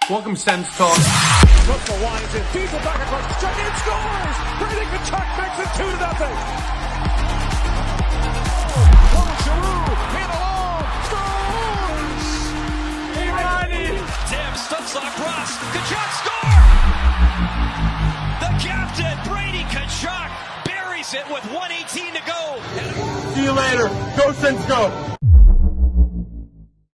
Welcome, SENS Talk. Russell winds in, feeds it back across the strike, and scores! Brady Tkachuk makes it 2-0. Claude Giroux, hit along, scores! Tim Stutzock, Ross, Tkachuk score! The captain, Brady Tkachuk, buries it with 1:18 to go. See you later. Go, SENS, go.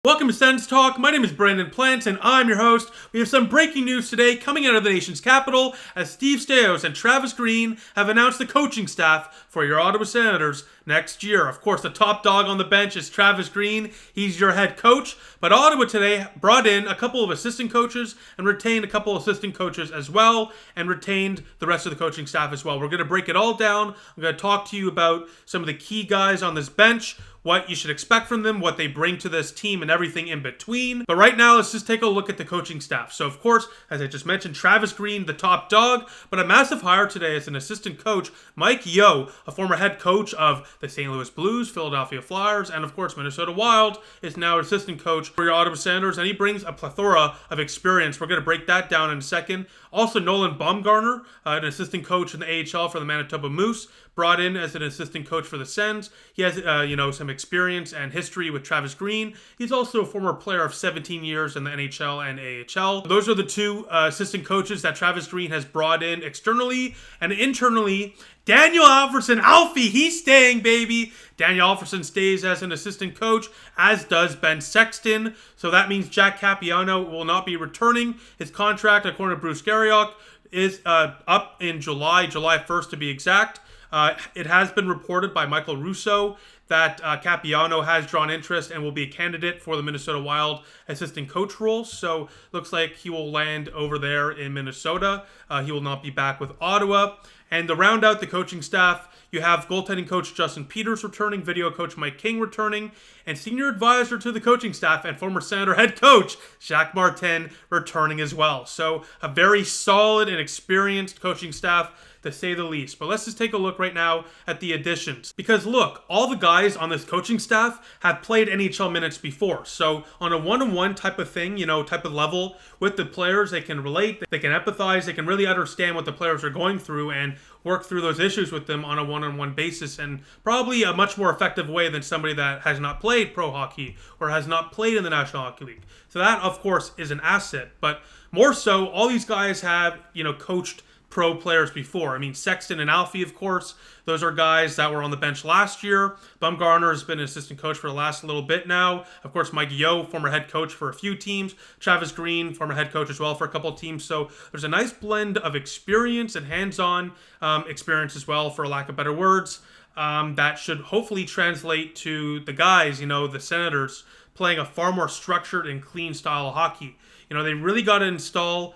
Welcome to SENS Talk. My name is Brandon Plants, and I'm your host. We have some breaking news today coming out of the nation's capital as Steve Staios and Travis Green have announced the coaching staff for your Ottawa Senators next year. Of course, the top dog on the bench is Travis Green. He's your head coach. But Ottawa today brought in a couple of assistant coaches and retained a couple of assistant coaches as well and retained the rest of the coaching staff as well. We're going to break it all down. I'm going to talk to you about some of the key guys on this bench, what you should expect from them, what they bring to this team, and everything in between. But right now, let's just take a look at the coaching staff. So, of course, as I just mentioned, Travis Green, the top dog, but a massive hire today as an assistant coach, Mike Yeo, a former head coach of the St. Louis Blues, Philadelphia Flyers, and, of course, Minnesota Wild, is now assistant coach for your Ottawa Senators, and he brings a plethora of experience. We're going to break that down in a second. Also, Nolan Baumgartner, an assistant coach in the AHL for the Manitoba Moose, brought in as an assistant coach for the SENS. He has, some experience and history with Travis Green. He's also a former player of 17 years in the NHL and AHL. Those are the two assistant coaches that Travis Green has brought in externally and internally. Daniel Alfredsson, Alfie, he's staying, baby. Daniel Alfredsson stays as an assistant coach, as does Ben Sexton. So that means Jack Capiano will not be returning. His contract, according to Bruce Garriock, is up in July 1st to be exact. It has been reported by Michael Russo that Capiano has drawn interest and will be a candidate for the Minnesota Wild assistant coach role. So looks like he will land over there in Minnesota. He will not be back with Ottawa. And to round out the coaching staff, you have goaltending coach Justin Peters returning, video coach Mike King returning, and senior advisor to the coaching staff and former Senator head coach Jacques Martin returning as well. So a very solid and experienced coaching staff, to say the least. But let's just take a look right now at the additions. Because look, all the guys on this coaching staff have played NHL minutes before. So on a one-on-one type of thing, type of level with the players, they can relate, they can empathize, they can really understand what the players are going through and work through those issues with them on a one-on-one basis, and probably a much more effective way than somebody that has not played pro hockey or has not played in the National Hockey League. So that, of course, is an asset. But more so, all these guys have, coached pro players before. I mean, Sexton and Alfie, of course, those are guys that were on the bench last year. Baumgartner has been an assistant coach for the last little bit now. Of course, Mike Yeo, former head coach for a few teams. Travis Green, former head coach as well for a couple of teams. So there's a nice blend of experience and hands-on experience as well, for lack of better words, that should hopefully translate to the guys, the Senators, playing a far more structured and clean style of hockey. They really got to install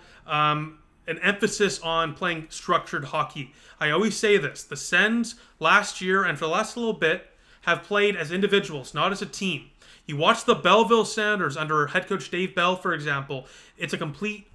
an emphasis on playing structured hockey. I always say this, the Sens last year and for the last little bit have played as individuals, not as a team. You watch the Belleville Senators under head coach Dave Bell, for example, it's a complete,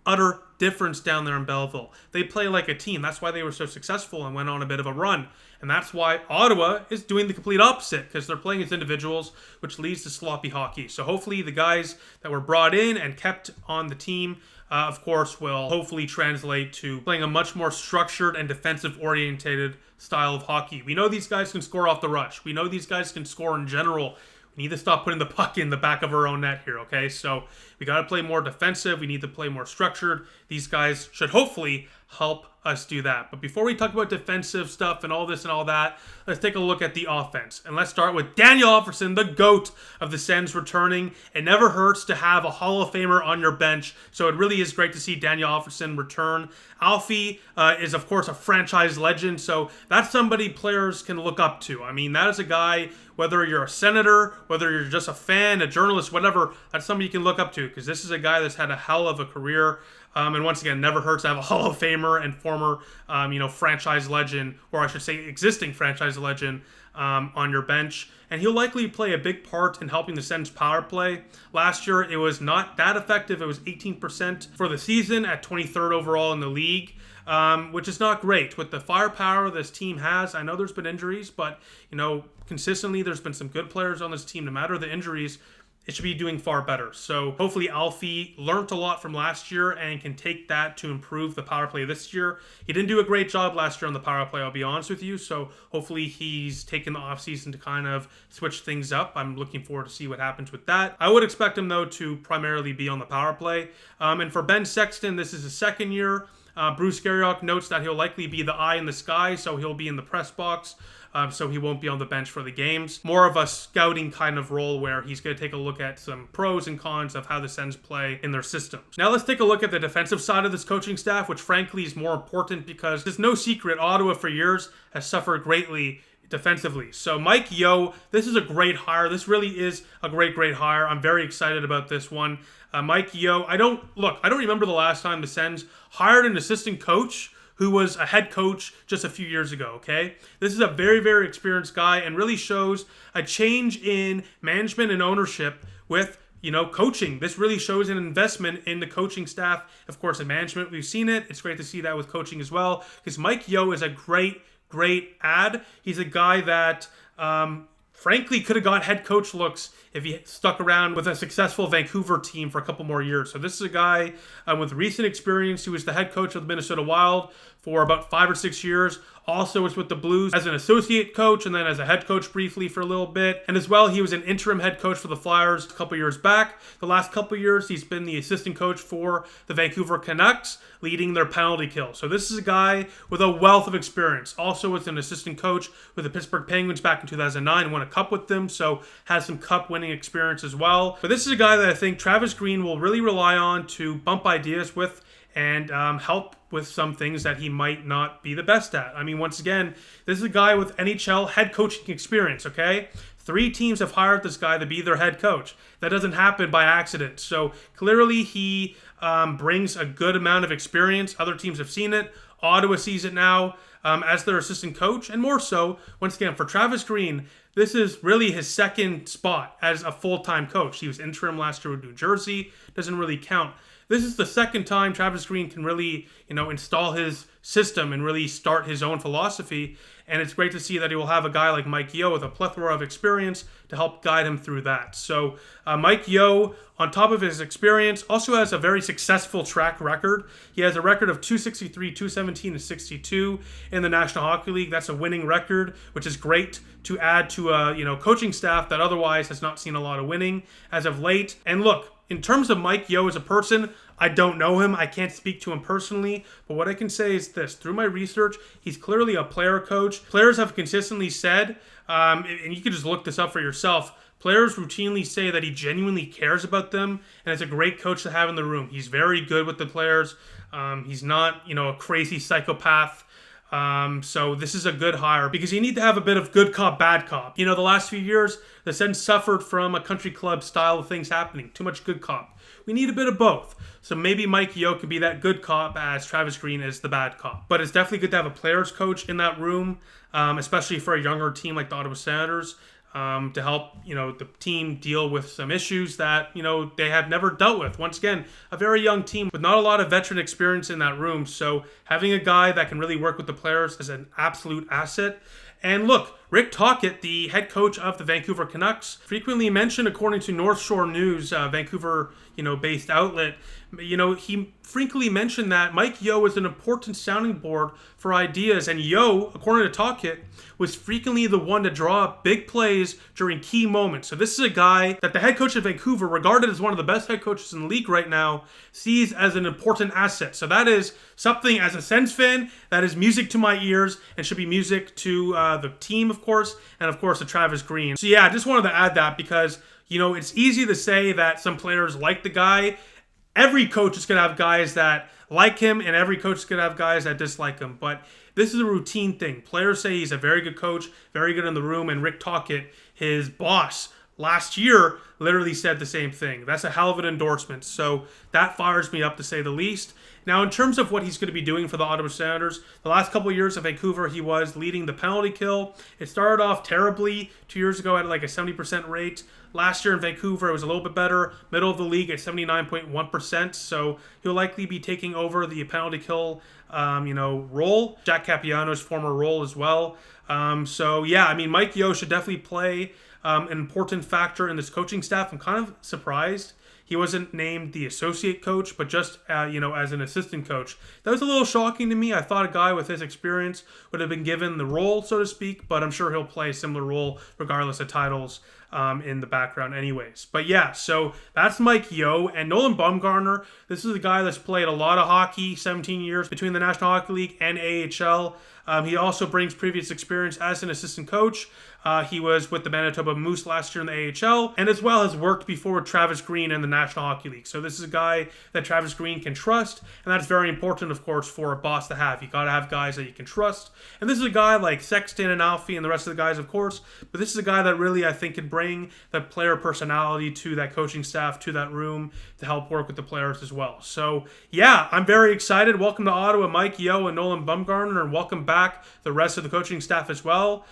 utter difference down there in Belleville. They play like a team. That's why they were so successful and went on a bit of a run. And that's why Ottawa is doing the complete opposite, because they're playing as individuals, which leads to sloppy hockey. So hopefully the guys that were brought in and kept on the team, of course, will hopefully translate to playing a much more structured and defensive-oriented style of hockey. We know these guys can score off the rush. We know these guys can score in general. We need to stop putting the puck in the back of our own net here, okay? So we got to play more defensive. We need to play more structured. These guys should hopefully help us do that. But before we talk about defensive stuff and all this and all that, let's take a look at the offense. And let's start with Daniel Alfredsson, the GOAT of the Sens, returning. It never hurts to have a Hall of Famer on your bench, so it really is great to see Daniel Alfredsson return. Alfie is, of course, a franchise legend, so that's somebody players can look up to. I mean, that is a guy, whether you're a Senator, whether you're just a fan, a journalist, whatever, that's somebody you can look up to, because this is a guy that's had a hell of a career. And once again, never hurts to have a Hall of Famer and former, franchise legend, or I should say existing franchise legend, on your bench. And he'll likely play a big part in helping the Sens power play. Last year, it was not that effective. It was 18% for the season at 23rd overall in the league, which is not great. With the firepower this team has, I know there's been injuries, but, consistently there's been some good players on this team. No matter the injuries, it should be doing far better. So hopefully Alfie learned a lot from last year and can take that to improve the power play this year. He didn't do a great job last year on the power play, I'll be honest with you. So hopefully he's taken the offseason to kind of switch things up. I'm looking forward to see what happens with that. I would expect him, though, to primarily be on the power play. And for Ben Sexton, this is his second year. Bruce Garriock notes that he'll likely be the eye in the sky, so he'll be in the press box. So he won't be on the bench for the games. More of a scouting kind of role where he's going to take a look at some pros and cons of how the Sens play in their systems. Now let's take a look at the defensive side of this coaching staff, which frankly is more important because it's no secret Ottawa for years has suffered greatly defensively. So Mike Yeo, this is a great hire. This really is a great hire. I'm very excited about this one. Mike Yeo, I don't remember the last time the Sens hired an assistant coach who was a head coach just a few years ago, okay? This is a very experienced guy and really shows a change in management and ownership with, coaching. This really shows an investment in the coaching staff. Of course, in management, we've seen it. It's great to see that with coaching as well because Mike Yeo is a great ad. He's a guy that, frankly, could have got head coach looks if he stuck around with a successful Vancouver team for a couple more years. So this is a guy with recent experience who was the head coach of the Minnesota Wild for about 5 or 6 years. Also was with the Blues as an associate coach and then as a head coach briefly for a little bit. And as well, he was an interim head coach for the Flyers a couple years back. The last couple years, he's been the assistant coach for the Vancouver Canucks, leading their penalty kill. So this is a guy with a wealth of experience. Also was an assistant coach with the Pittsburgh Penguins back in 2009, won a cup with them, so has some cup winning experience as well. But this is a guy that I think Travis Green will really rely on to bump ideas with and help with some things that he might not be the best at. I mean, once again, this is a guy with NHL head coaching experience, okay? 3 teams have hired this guy to be their head coach. That doesn't happen by accident. So clearly he brings a good amount of experience. Other teams have seen it. Ottawa sees it now as their assistant coach. And more so, once again, for Travis Green, this is really his second spot as a full-time coach. He was interim last year with New Jersey. Doesn't really count. This is the second time Travis Green can really, install his system and really start his own philosophy. And it's great to see that he will have a guy like Mike Yeo with a plethora of experience to help guide him through that. So Mike Yeo, on top of his experience, also has a very successful track record. He has a record of 263, 217, and 62 in the National Hockey League. That's a winning record, which is great to add to a coaching staff that otherwise has not seen a lot of winning as of late. And look, in terms of Mike Yeo as a person, I don't know him. I can't speak to him personally. But what I can say is this. Through my research, he's clearly a player coach. Players have consistently said, and you can just look this up for yourself, players routinely say that he genuinely cares about them and is a great coach to have in the room. He's very good with the players. He's not, a crazy psychopath. So this is a good hire because you need to have a bit of good cop, bad cop. The last few years, the Sens suffered from a country club style of things happening. Too much good cop. We need a bit of both. So maybe Mike Yeo could be that good cop as Travis Green is the bad cop. But it's definitely good to have a players coach in that room, especially for a younger team like the Ottawa Senators. To help, the team deal with some issues that, they have never dealt with. Once again, a very young team with not a lot of veteran experience in that room. So having a guy that can really work with the players is an absolute asset. And look, Rick Tocchet, the head coach of the Vancouver Canucks, frequently mentioned, according to North Shore News, Vancouver, based outlet, he frequently mentioned that Mike Yeo is an important sounding board for ideas. And Yeo, according to Tocchet, was frequently the one to draw up big plays during key moments. So this is a guy that the head coach of Vancouver, regarded as one of the best head coaches in the league right now, sees as an important asset. So that is something, as a Sens fan, that is music to my ears and should be music to the team, of course, and of course to Travis Green. So yeah, I just wanted to add that because, it's easy to say that some players like the guy. Every coach is going to have guys that like him, and every coach is going to have guys that dislike him. But this is a routine thing. Players say he's a very good coach, very good in the room, and Rick Tocchet, his boss, last year literally said the same thing. That's a hell of an endorsement. So that fires me up, to say the least. Now, in terms of what he's going to be doing for the Ottawa Senators, the last couple of years of Vancouver, he was leading the penalty kill. It started off terribly 2 years ago at like a 70% rate. Last year in Vancouver, it was a little bit better, middle of the league at 79.1%. So he'll likely be taking over the penalty kill, role. Jack Capiano's former role as well. So yeah, Mike Yeo should definitely play an important factor in this coaching staff. I'm kind of surprised he wasn't named the associate coach, but just, as an assistant coach. That was a little shocking to me. I thought a guy with his experience would have been given the role, so to speak, but I'm sure he'll play a similar role regardless of titles in the background anyways. But yeah, so that's Mike Yeo. And Nolan Baumgartner, this is a guy that's played a lot of hockey, 17 years between the National Hockey League and AHL. He also brings previous experience as an assistant coach. He was with the Manitoba Moose last year in the AHL, and as well has worked before with Travis Green in the National Hockey League. So this is a guy that Travis Green can trust, and that's very important, of course, for a boss to have. You got to have guys that you can trust. And this is a guy like Sexton and Alfie and the rest of the guys, of course, but this is a guy that really, I think, can bring that player personality to that coaching staff, to that room, to help work with the players as well. So yeah, I'm very excited. Welcome to Ottawa, Mike Yeo and Nolan Baumgartner, and welcome back the rest of the coaching staff as well.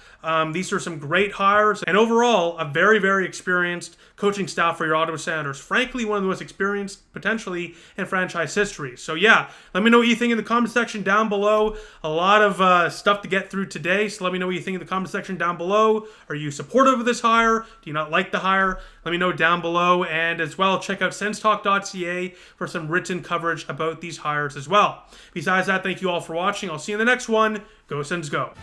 These are some great hires, and overall, a very, very experienced coaching staff for your Ottawa Senators. Frankly, one of the most experienced, potentially, in franchise history. So yeah, let me know what you think in the comment section down below. A lot of stuff to get through today, so let me know what you think in the comment section down below. Are you supportive of this hire? Do you not like the hire? Let me know down below, and as well, check out senstalk.ca for some written coverage about these hires as well. Besides that, thank you all for watching. I'll see you in the next one. Go Sens, go.